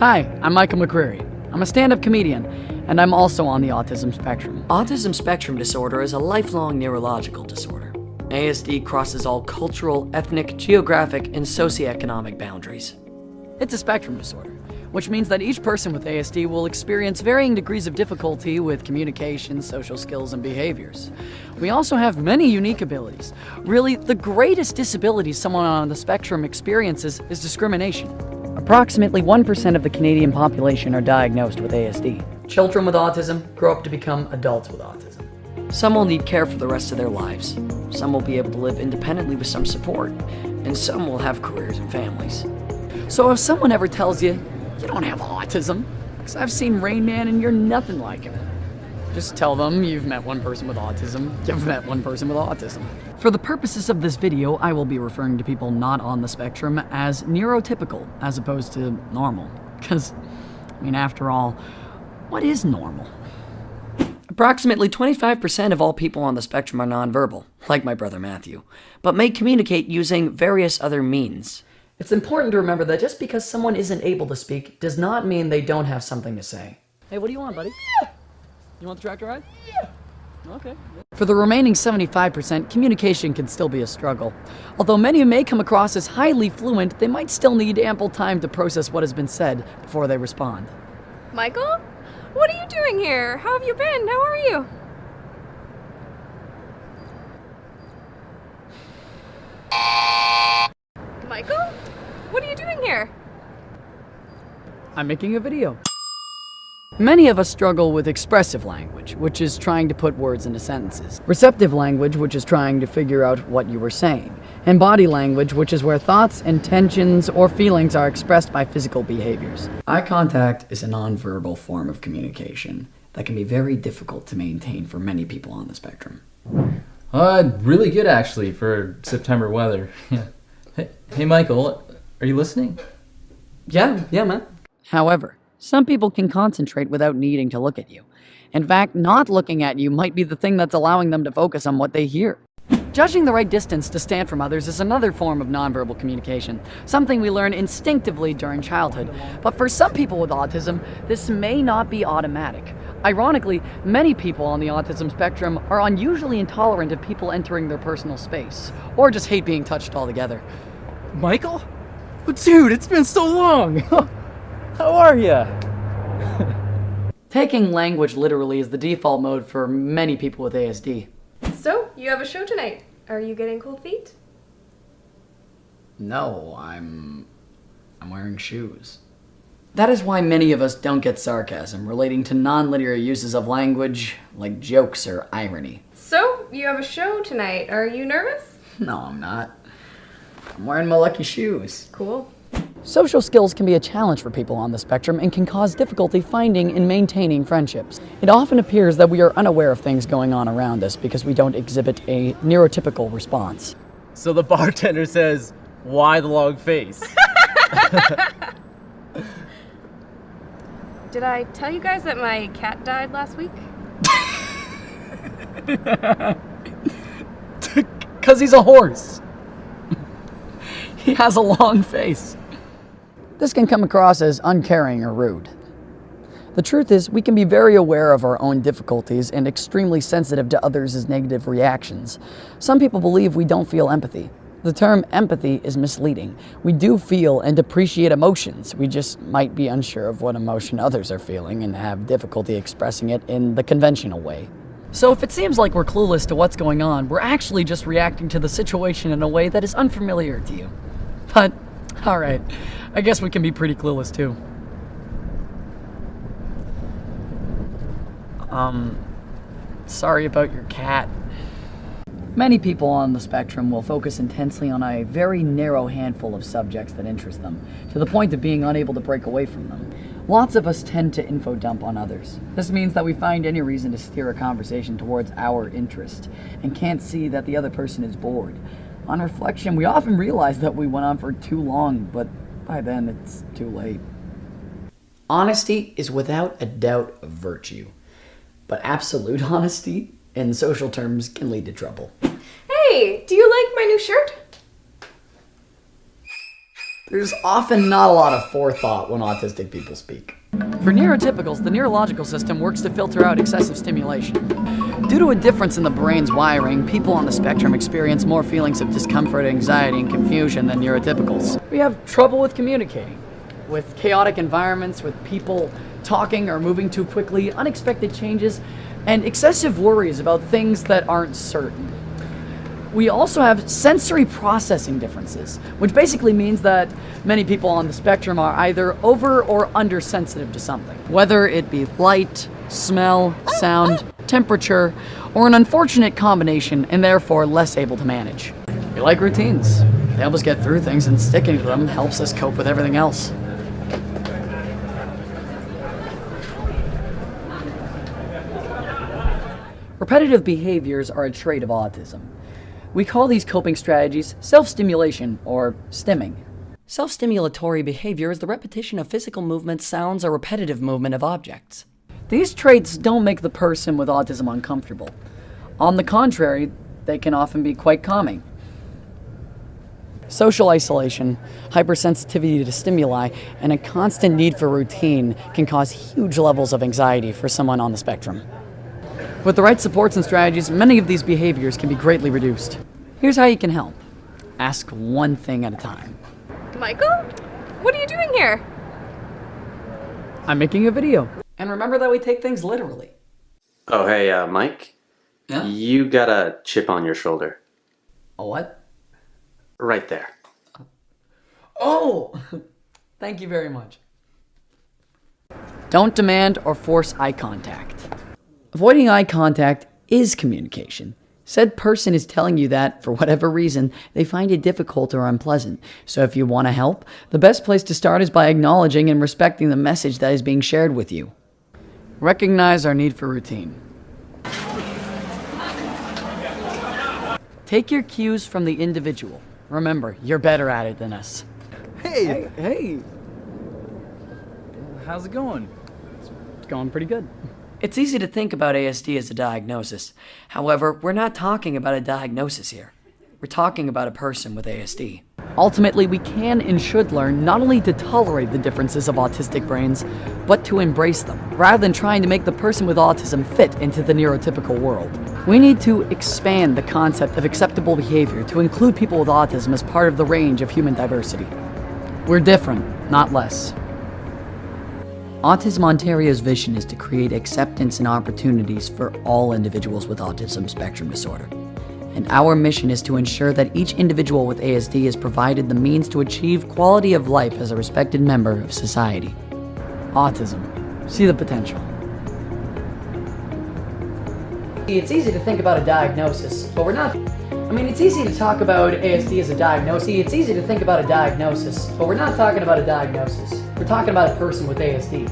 Hi, I'm Michael McCreary. I'm a stand-up comedian, and I'm also on the autism spectrum. Autism spectrum disorder is a lifelong neurological disorder. ASD crosses all cultural, ethnic, geographic, and socioeconomic boundaries. It's a spectrum disorder, which means that each person with ASD will experience varying degrees of difficulty with communication, social skills, and behaviors. We also have many unique abilities. Really, the greatest disability someone on the spectrum experiences is discrimination. Approximately 1% of the Canadian population are diagnosed with ASD. Children with autism grow up to become adults with autism. Some will need care for the rest of their lives. Some will be able to live independently with some support, and some will have careers and families. So if someone ever tells you, you don't have autism, because I've seen Rain Man and you're nothing like him, just tell them you've met one person with autism, you've met one person with autism. For the purposes of this video, I will be referring to people not on the spectrum as neurotypical as opposed to normal. Because, after all, what is normal? Approximately 25% of all people on the spectrum are nonverbal, like my brother Matthew, but may communicate using various other means. It's important to remember that just because someone isn't able to speak does not mean they don't have something to say. Hey, what do you want, buddy? Yeah. You want the tractor ride? Yeah. Okay. For the remaining 75%, communication can still be a struggle. Although many may come across as highly fluent, they might still need ample time to process what has been said before they respond. Michael? What are you doing here? How have you been? How are you? Michael? What are you doing here? I'm making a video. Many of us struggle with expressive language, which is trying to put words into sentences. Receptive language, which is trying to figure out what you were saying. And body language, which is where thoughts, intentions, or feelings are expressed by physical behaviors. Eye contact is a nonverbal form of communication that can be very difficult to maintain for many people on the spectrum. Really good actually for September weather. Hey Michael, are you listening? Yeah, man. However, some people can concentrate without needing to look at you. In fact, not looking at you might be the thing that's allowing them to focus on what they hear. Judging the right distance to stand from others is another form of nonverbal communication, something we learn instinctively during childhood. But for some people with autism, this may not be automatic. Ironically, many people on the autism spectrum are unusually intolerant of people entering their personal space, or just hate being touched altogether. Michael? Dude, it's been so long! How are ya? Taking language literally is the default mode for many people with ASD. So, you have a show tonight. Are you getting cold feet? No, I'm wearing shoes. That is why many of us don't get sarcasm relating to non-linear uses of language, like jokes or irony. So, you have a show tonight. Are you nervous? No, I'm not. I'm wearing my lucky shoes. Cool. Social skills can be a challenge for people on the spectrum and can cause difficulty finding and maintaining friendships. It often appears that we are unaware of things going on around us because we don't exhibit a neurotypical response. So the bartender says, why the long face? Did I tell you guys that my cat died last week? 'Cause he's a horse. He has a long face. This can come across as uncaring or rude. The truth is, we can be very aware of our own difficulties and extremely sensitive to others' negative reactions. Some people believe we don't feel empathy. The term empathy is misleading. We do feel and appreciate emotions. We just might be unsure of what emotion others are feeling and have difficulty expressing it in the conventional way. So if it seems like we're clueless to what's going on, we're actually just reacting to the situation in a way that is unfamiliar to you. But, alright, I guess we can be pretty clueless too. Sorry about your cat. Many people on the spectrum will focus intensely on a very narrow handful of subjects that interest them, to the point of being unable to break away from them. Lots of us tend to info dump on others. This means that we find any reason to steer a conversation towards our interest, and can't see that the other person is bored. On reflection, we often realize that we went on for too long, but by then it's too late. Honesty is without a doubt a virtue, but absolute honesty, in social terms, can lead to trouble. Hey, do you like my new shirt? There's often not a lot of forethought when autistic people speak. For neurotypicals, the neurological system works to filter out excessive stimulation. Due to a difference in the brain's wiring, people on the spectrum experience more feelings of discomfort, anxiety, and confusion than neurotypicals. We have trouble with communicating, with chaotic environments, with people talking or moving too quickly, unexpected changes, and excessive worries about things that aren't certain. We also have sensory processing differences, which basically means that many people on the spectrum are either over or undersensitive to something, whether it be light, smell, sound, temperature, or an unfortunate combination, and therefore less able to manage. We like routines. They help us get through things, and sticking to them helps us cope with everything else. Repetitive behaviors are a trait of autism. We call these coping strategies self-stimulation, or stimming. Self-stimulatory behavior is the repetition of physical movements, sounds, or repetitive movement of objects. These traits don't make the person with autism uncomfortable. On the contrary, they can often be quite calming. Social isolation, hypersensitivity to stimuli, and a constant need for routine can cause huge levels of anxiety for someone on the spectrum. With the right supports and strategies, many of these behaviors can be greatly reduced. Here's how you can help. Ask one thing at a time. Michael? What are you doing here? I'm making a video. And remember that we take things literally. Oh, hey, Mike? Yeah? You got a chip on your shoulder. A what? Right there. Oh! Thank you very much. Don't demand or force eye contact. Avoiding eye contact is communication. Said person is telling you that, for whatever reason, they find it difficult or unpleasant. So if you want to help, the best place to start is by acknowledging and respecting the message that is being shared with you. Recognize our need for routine. Take your cues from the individual. Remember, you're better at it than us. Hey, Hey, how's it going? it's going pretty good. It's easy to think about ASD as a diagnosis. However, we're not talking about a diagnosis here. We're talking about a person with ASD. Ultimately, we can and should learn not only to tolerate the differences of autistic brains, but to embrace them, rather than trying to make the person with autism fit into the neurotypical world. We need to expand the concept of acceptable behavior to include people with autism as part of the range of human diversity. We're different, not less. Autism Ontario's vision is to create acceptance and opportunities for all individuals with autism spectrum disorder. And our mission is to ensure that each individual with ASD is provided the means to achieve quality of life as a respected member of society. Autism. See the potential. It's easy to think about a diagnosis, but we're not. It's easy to talk about ASD as a diagnosis. It's easy to think about a diagnosis, but we're not talking about a diagnosis. We're talking about a person with ASD.